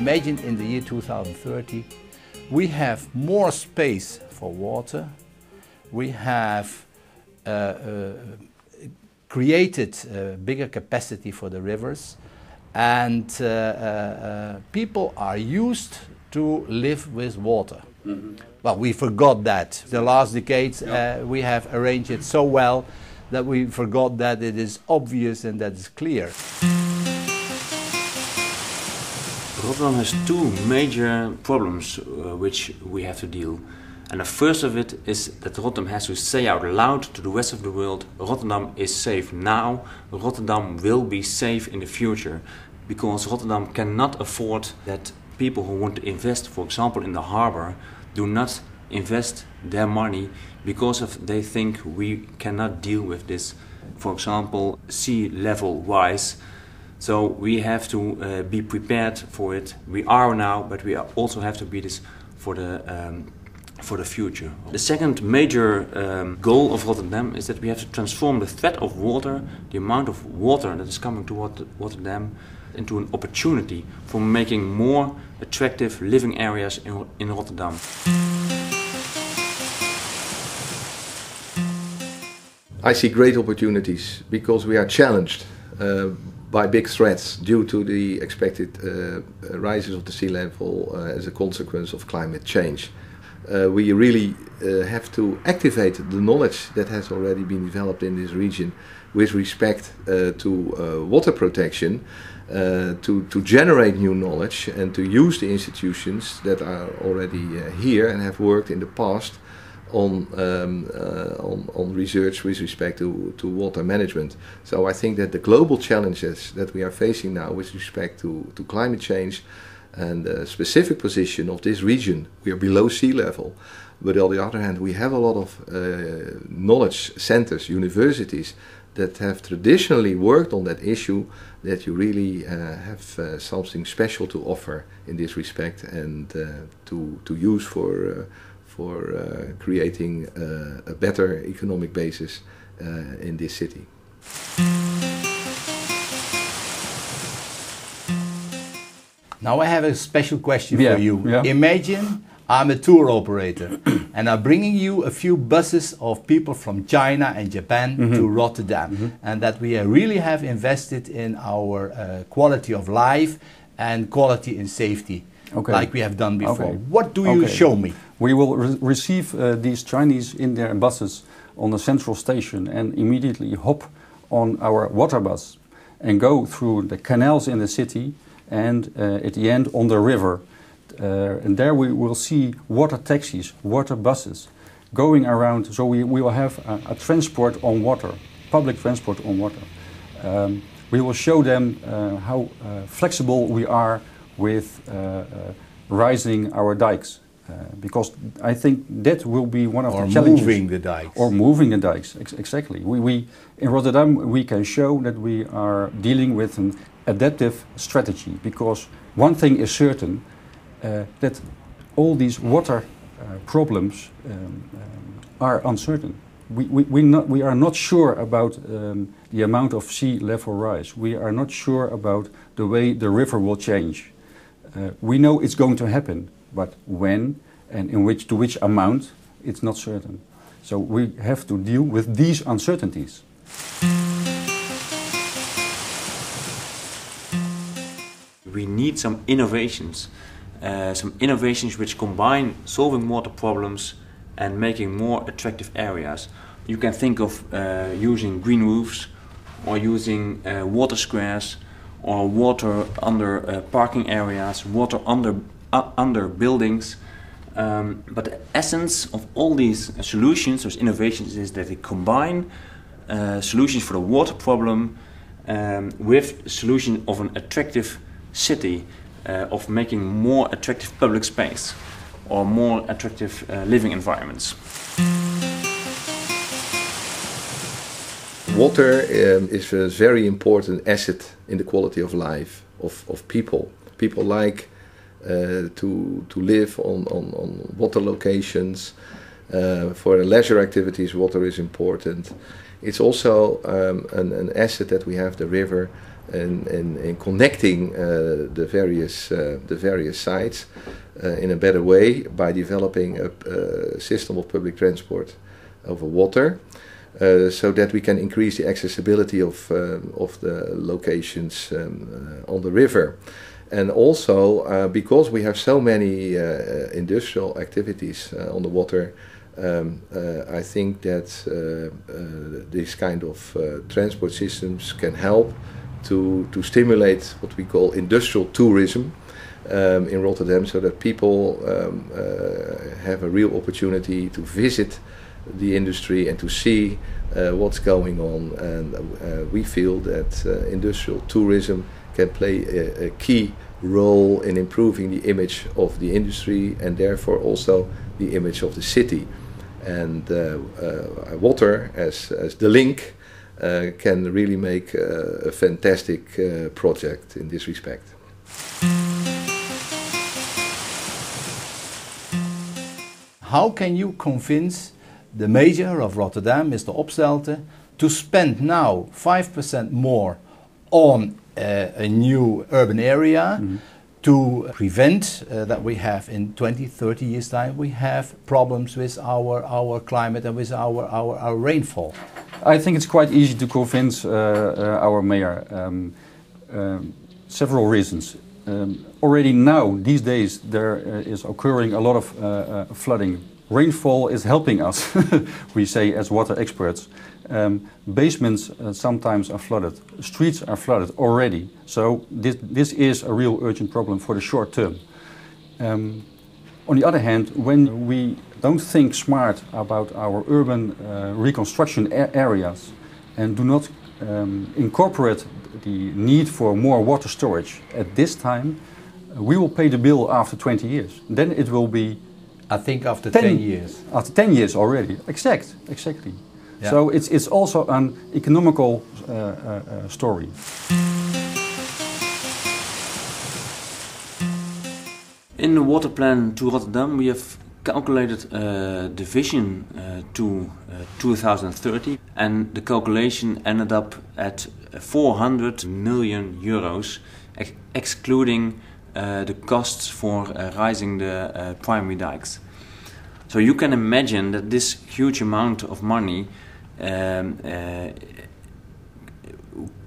Imagine in the year 2030, we have more space for water, we have created bigger capacity for the rivers, and people are used to live with water. Mm-hmm. Well, we forgot that. The last decades we have arranged it so well that we forgot that it is obvious and that it's clear. Rotterdam has two major problems which we have to deal. And the first of it is that Rotterdam has to say out loud to the rest of the world, Rotterdam is safe now, Rotterdam will be safe in the future. Because Rotterdam cannot afford that people who want to invest, for example in the harbor, do not invest their money because they think we cannot deal with this, for example, sea level rise. So we have to be prepared for it. We are now, but we also have to be this for the future. The second major goal of Rotterdam is that we have to transform the threat of water, the amount of water that is coming to Rotterdam, into an opportunity for making more attractive living areas in Rotterdam. I see great opportunities because we are challenged by big threats due to the expected rises of the sea level as a consequence of climate change. We really have to activate the knowledge that has already been developed in this region with respect to water protection, to generate new knowledge and to use the institutions that are already here and have worked in the past on research with respect to water management. So I think that the global challenges that we are facing now with respect to climate change and the specific position of this region, we are below sea level, but on the other hand we have a lot of knowledge centers, universities that have traditionally worked on that issue, that you really have something special to offer in this respect and to use for creating a better economic basis in this city. Now I have a special question for you. Yeah. Imagine I'm a tour operator and I'm bringing you a few buses of people from China and Japan to Rotterdam, and that we really have invested in our quality of life and quality and safety, like we have done before. What do you show me? We will receive these Chinese in their buses on the central station and immediately hop on our water bus and go through the canals in the city and at the end on the river. And there we will see water taxis, water buses going around. So we will have a transport on water, public transport on water. We will show them how flexible we are with rising our dikes. Because I think that will be one of the challenges. Or moving the dikes. Or moving the dikes, exactly. In Rotterdam we can show that we are dealing with an adaptive strategy, because one thing is certain, that all these water problems are uncertain. We are not sure about the amount of sea level rise. We are not sure about the way the river will change. We know it's going to happen, but when and to which amount, it's not certain. So we have to deal with these uncertainties. We need some innovations which combine solving water problems and making more attractive areas. You can think of using green roofs, or using water squares, or water under parking areas, water under buildings. But the essence of all these solutions, those innovations, is that they combine solutions for the water problem with the solution of an attractive city, of making more attractive public space or more attractive living environments. Water is a very important asset in the quality of life of people. People like to live on water locations. For leisure activities, water is important. It's also an asset that we have, the river, in connecting the various sites in a better way by developing a system of public transport over water, so that we can increase the accessibility of the locations on the river. And also, because we have so many industrial activities on the water, I think that these kind of transport systems can help to stimulate what we call industrial tourism in Rotterdam, so that people have a real opportunity to visit the industry and to see what's going on. And we feel that industrial tourism can play a key role in improving the image of the industry and therefore also the image of the city. And water as the link can really make a fantastic project in this respect. How can you convince the mayor of Rotterdam, Mr. Opstelten, to spend now 5% more on a new urban area to prevent that we have in 20, 30 years' time, we have problems with our climate and with our rainfall? I think it's quite easy to convince our mayor. Several reasons. Already now, these days, there is occurring a lot of flooding. Rainfall is helping us, we say as water experts. Basements sometimes are flooded, streets are flooded already. So this is a real urgent problem for the short term. On the other hand, when we don't think smart about our urban reconstruction areas and do not incorporate the need for more water storage at this time, we will pay the bill after 20 years. Then it will be... I think after 10 years. After 10 years already, exactly. Yeah. So it's also an economical story. In the water plan to Rotterdam, we have calculated the vision to 2030, and the calculation ended up at 400 million euros, excluding the costs for raising the primary dikes. So you can imagine that this huge amount of money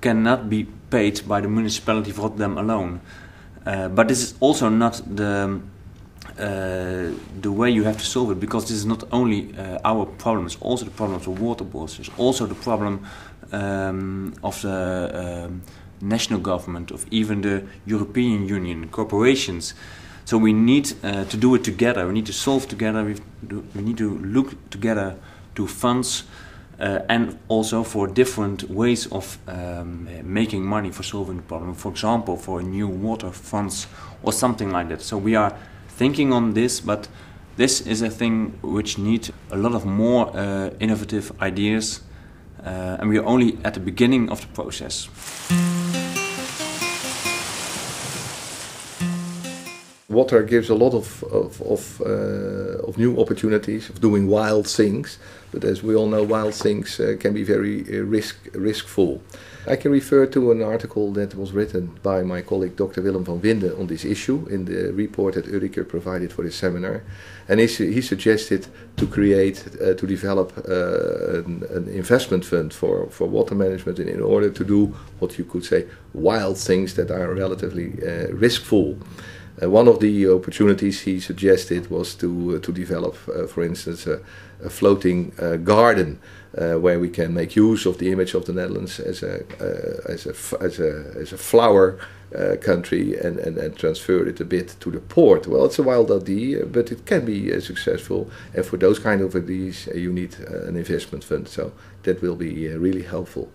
cannot be paid by the municipality of Rotterdam alone. But this is also not the way you have to solve it, because this is not only our problem, it's also the problems of water boards, it's also the problem of the national government, of even the European Union, corporations. So we need to do it together, we need to solve together, we need to look together to funds and also for different ways of making money for solving the problem. For example, for new water funds or something like that. So we are thinking on this, but this is a thing which needs a lot of more innovative ideas, and we are only at the beginning of the process. Water gives a lot of new opportunities of doing wild things, but as we all know, wild things can be very riskful. I can refer to an article that was written by my colleague Dr. Willem van Winden on this issue in the report that Ulrike provided for this seminar, and he suggested to develop an investment fund for water management in order to do what you could say wild things that are relatively riskful. One of the opportunities he suggested was to develop, for instance, a floating garden where we can make use of the image of the Netherlands as a flower country and transfer it a bit to the port. Well, it's a wild idea, but it can be successful. And for those kind of ideas, you need an investment fund. So that will be really helpful.